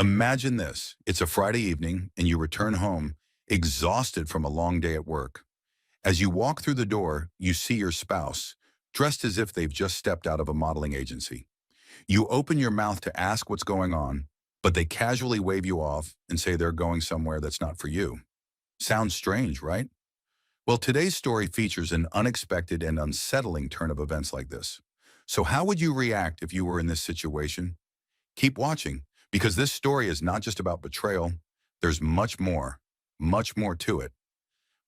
Imagine this. It's a Friday evening and you return home exhausted from a long day at work. As you walk through the door, you see your spouse, dressed as if they've just stepped out of a modeling agency. You open your mouth to ask what's going on, but they casually wave you off and say they're going somewhere that's not for you. Sounds strange, right? Well, today's story features an unexpected and unsettling turn of events like this. So how would you react if you were in this situation? Keep watching, because this story is not just about betrayal. There's much more to it.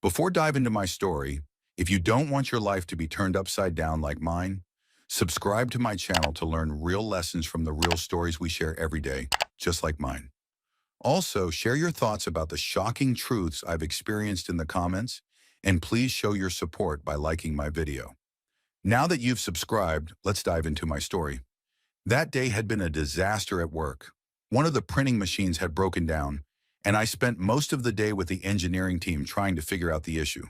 Before diving into my story, if you don't want your life to be turned upside down like mine, subscribe to my channel to learn real lessons from the real stories we share every day, just like mine. Also, share your thoughts about the shocking truths I've experienced in the comments, and please show your support by liking my video. Now that you've subscribed, let's dive into my story. That day had been a disaster at work. One of the printing machines had broken down, and I spent most of the day with the engineering team trying to figure out the issue.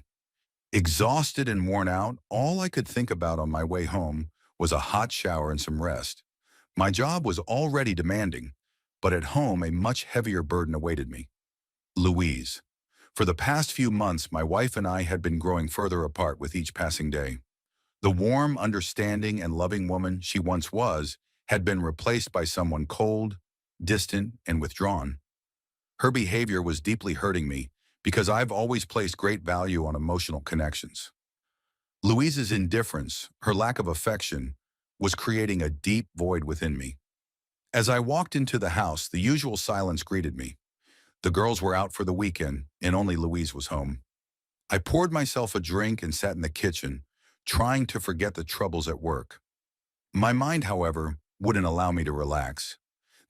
Exhausted and worn out, all I could think about on my way home was a hot shower and some rest. My job was already demanding, but at home a much heavier burden awaited me. Louise. For the past few months, my wife and I had been growing further apart with each passing day. The warm, understanding, and loving woman she once was had been replaced by someone cold, distant, and withdrawn. Her behavior was deeply hurting me because I've always placed great value on emotional connections. Louise's indifference, her lack of affection, was creating a deep void within me. As I walked into the house, the usual silence greeted me. The girls were out for the weekend, and only Louise was home. I poured myself a drink and sat in the kitchen, trying to forget the troubles at work. My mind, however, wouldn't allow me to relax.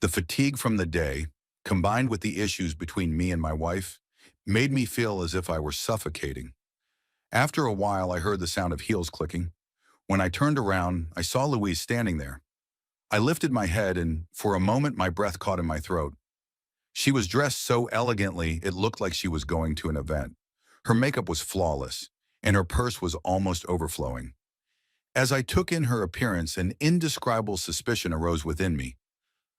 The fatigue from the day, combined with the issues between me and my wife, made me feel as if I were suffocating. After a while, I heard the sound of heels clicking. When I turned around, I saw Louise standing there. I lifted my head and, for a moment, my breath caught in my throat. She was dressed so elegantly it looked like she was going to an event. Her makeup was flawless, and her purse was almost overflowing. As I took in her appearance, an indescribable suspicion arose within me.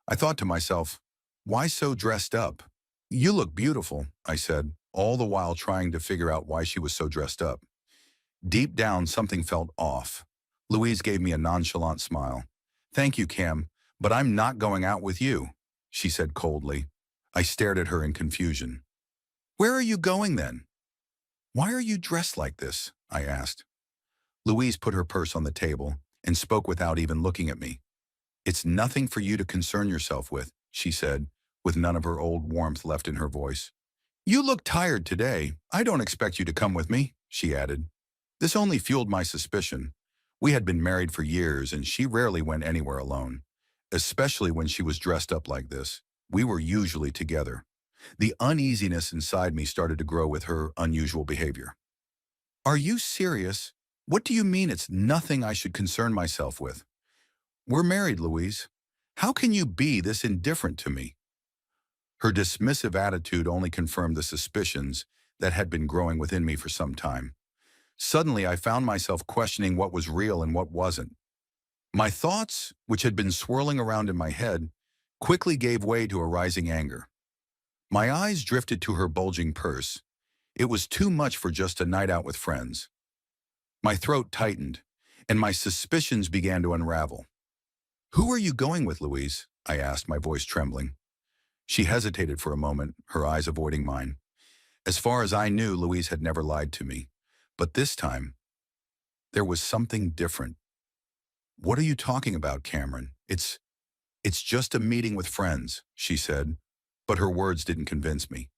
I thought to myself, why so dressed up? You look beautiful, I said, all the while trying to figure out why she was so dressed up. Deep down, something felt off. Louise gave me a nonchalant smile. Thank you, Cam, but I'm not going out with you, she said coldly. I stared at her in confusion. Where are you going then? Why are you dressed like this? I asked. Louise put her purse on the table and spoke without even looking at me. It's nothing for you to concern yourself with, she said, with none of her old warmth left in her voice. You look tired today. I don't expect you to come with me, she added. This only fueled my suspicion. We had been married for years, and she rarely went anywhere alone, especially when she was dressed up like this. We were usually together. The uneasiness inside me started to grow with her unusual behavior. Are you serious? What do you mean it's nothing I should concern myself with? We're married, Louise. How can you be this indifferent to me? Her dismissive attitude only confirmed the suspicions that had been growing within me for some time. Suddenly, I found myself questioning what was real and what wasn't. My thoughts, which had been swirling around in my head, quickly gave way to a rising anger. My eyes drifted to her bulging purse. It was too much for just a night out with friends. My throat tightened, and my suspicions began to unravel. Who are you going with, Louise? I asked, my voice trembling. She hesitated for a moment, her eyes avoiding mine. As far as I knew, Louise had never lied to me. But this time, there was something different. What are you talking about, Cameron? It's just a meeting with friends, she said, but her words didn't convince me.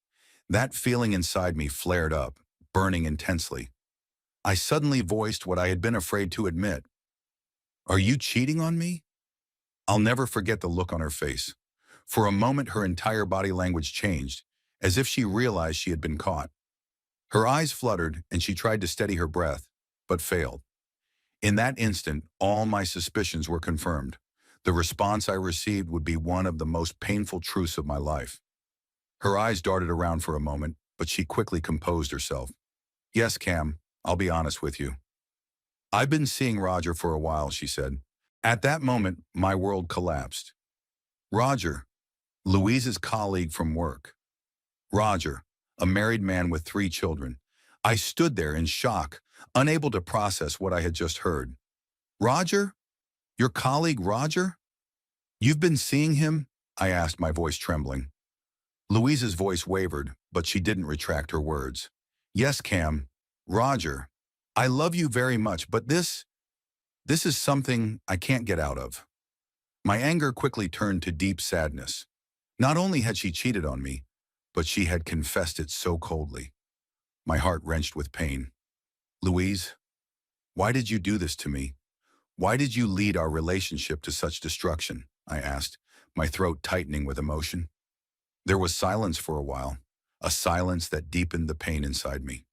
That feeling inside me flared up, burning intensely. I suddenly voiced what I had been afraid to admit. Are you cheating on me? I'll never forget the look on her face. For a moment, her entire body language changed, as if she realized she had been caught. Her eyes fluttered, and she tried to steady her breath, but failed. In that instant, all my suspicions were confirmed. The response I received would be one of the most painful truths of my life. Her eyes darted around for a moment, but she quickly composed herself. Yes, Cam, I'll be honest with you. I've been seeing Roger for a while, she said. At that moment, my world collapsed. Roger. Louise's colleague from work. Roger, a married man with 3 children. I stood there in shock, unable to process what I had just heard. Roger? Your colleague Roger? You've been seeing him? I asked, my voice trembling. Louise's voice wavered, but she didn't retract her words. Yes, Cam. Roger. I love you very much, but this is something I can't get out of. My anger quickly turned to deep sadness. Not only had she cheated on me, but she had confessed it so coldly. My heart wrenched with pain. Louise, why did you do this to me? Why did you lead our relationship to such destruction? I asked, my throat tightening with emotion. There was silence for a while, a silence that deepened the pain inside me.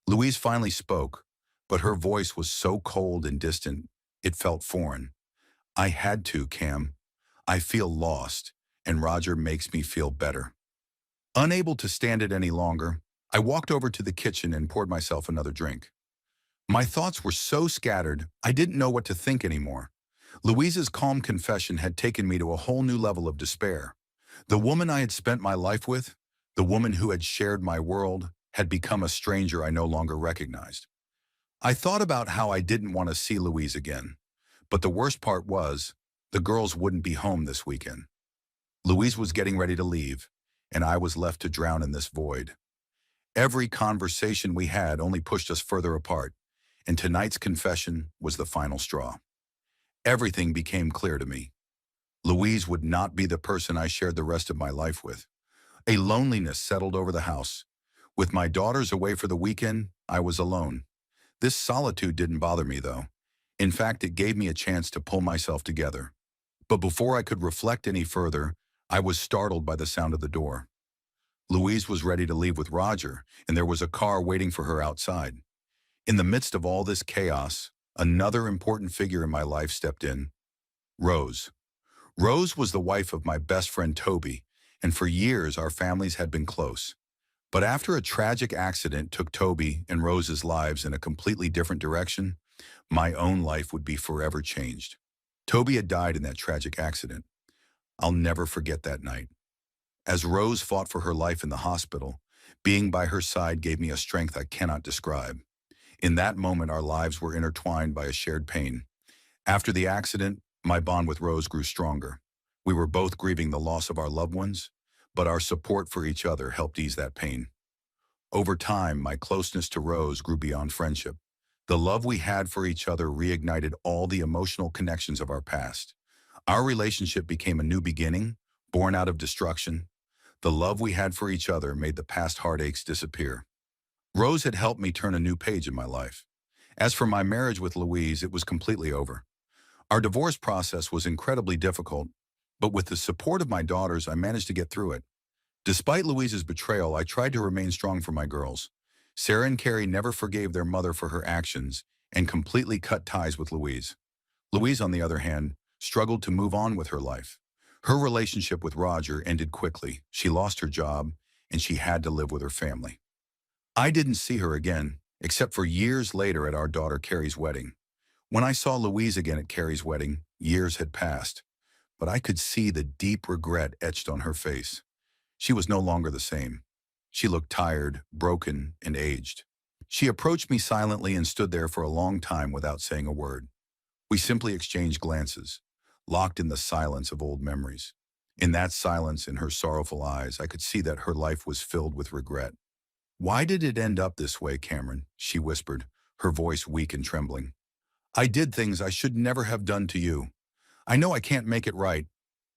Louise finally spoke, but her voice was so cold and distant, it felt foreign. I had to, Cam. I feel lost, and Roger makes me feel better. Unable to stand it any longer, I walked over to the kitchen and poured myself another drink. My thoughts were so scattered, I didn't know what to think anymore. Louise's calm confession had taken me to a whole new level of despair. The woman I had spent my life with, the woman who had shared my world, had become a stranger I no longer recognized. I thought about how I didn't want to see Louise again. But the worst part was, the girls wouldn't be home this weekend. Louise was getting ready to leave, and I was left to drown in this void. Every conversation we had only pushed us further apart, and tonight's confession was the final straw. Everything became clear to me. Louise would not be the person I shared the rest of my life with. A loneliness settled over the house. With my daughters away for the weekend, I was alone. This solitude didn't bother me, though. In fact, it gave me a chance to pull myself together. But before I could reflect any further, I was startled by the sound of the door. Louise was ready to leave with Roger, and there was a car waiting for her outside. In the midst of all this chaos, another important figure in my life stepped in. Rose. Rose was the wife of my best friend Toby, and for years our families had been close. But after a tragic accident took Toby and Rose's lives in a completely different direction, my own life would be forever changed. Toby had died in that tragic accident. I'll never forget that night. As Rose fought for her life in the hospital, being by her side gave me a strength I cannot describe. In that moment, our lives were intertwined by a shared pain. After the accident, my bond with Rose grew stronger. We were both grieving the loss of our loved ones, but our support for each other helped ease that pain. Over time, my closeness to Rose grew beyond friendship. The love we had for each other reignited all the emotional connections of our past. Our relationship became a new beginning, born out of destruction. The love we had for each other made the past heartaches disappear. Rose had helped me turn a new page in my life. As for my marriage with Louise, it was completely over. Our divorce process was incredibly difficult, but with the support of my daughters, I managed to get through it. Despite Louise's betrayal, I tried to remain strong for my girls. Sarah and Carrie never forgave their mother for her actions and completely cut ties with Louise. Louise, on the other hand, struggled to move on with her life. Her relationship with Roger ended quickly. She lost her job, and she had to live with her family. I didn't see her again, except for years later at our daughter Carrie's wedding. When I saw Louise again at Carrie's wedding, years had passed, but I could see the deep regret etched on her face. She was no longer the same. She looked tired, broken, and aged. She approached me silently and stood there for a long time without saying a word. We simply exchanged glances, locked in the silence of old memories. In that silence, in her sorrowful eyes, I could see that her life was filled with regret. "Why did it end up this way, Cameron?" she whispered, her voice weak and trembling. "I did things I should never have done to you. I know I can't make it right,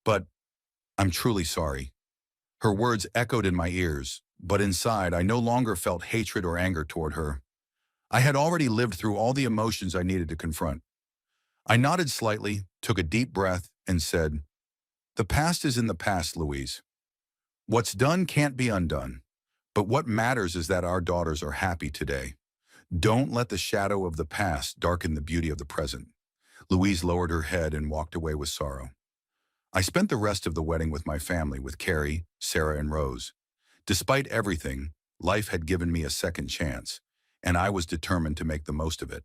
but I'm truly sorry." Her words echoed in my ears, but inside I no longer felt hatred or anger toward her. I had already lived through all the emotions I needed to confront. I nodded slightly, took a deep breath, and said, "The past is in the past, Louise. What's done can't be undone. But what matters is that our daughters are happy today. Don't let the shadow of the past darken the beauty of the present." Louise lowered her head and walked away with sorrow. I spent the rest of the wedding with my family, with Carrie, Sarah, and Rose. Despite everything, life had given me a second chance, and I was determined to make the most of it.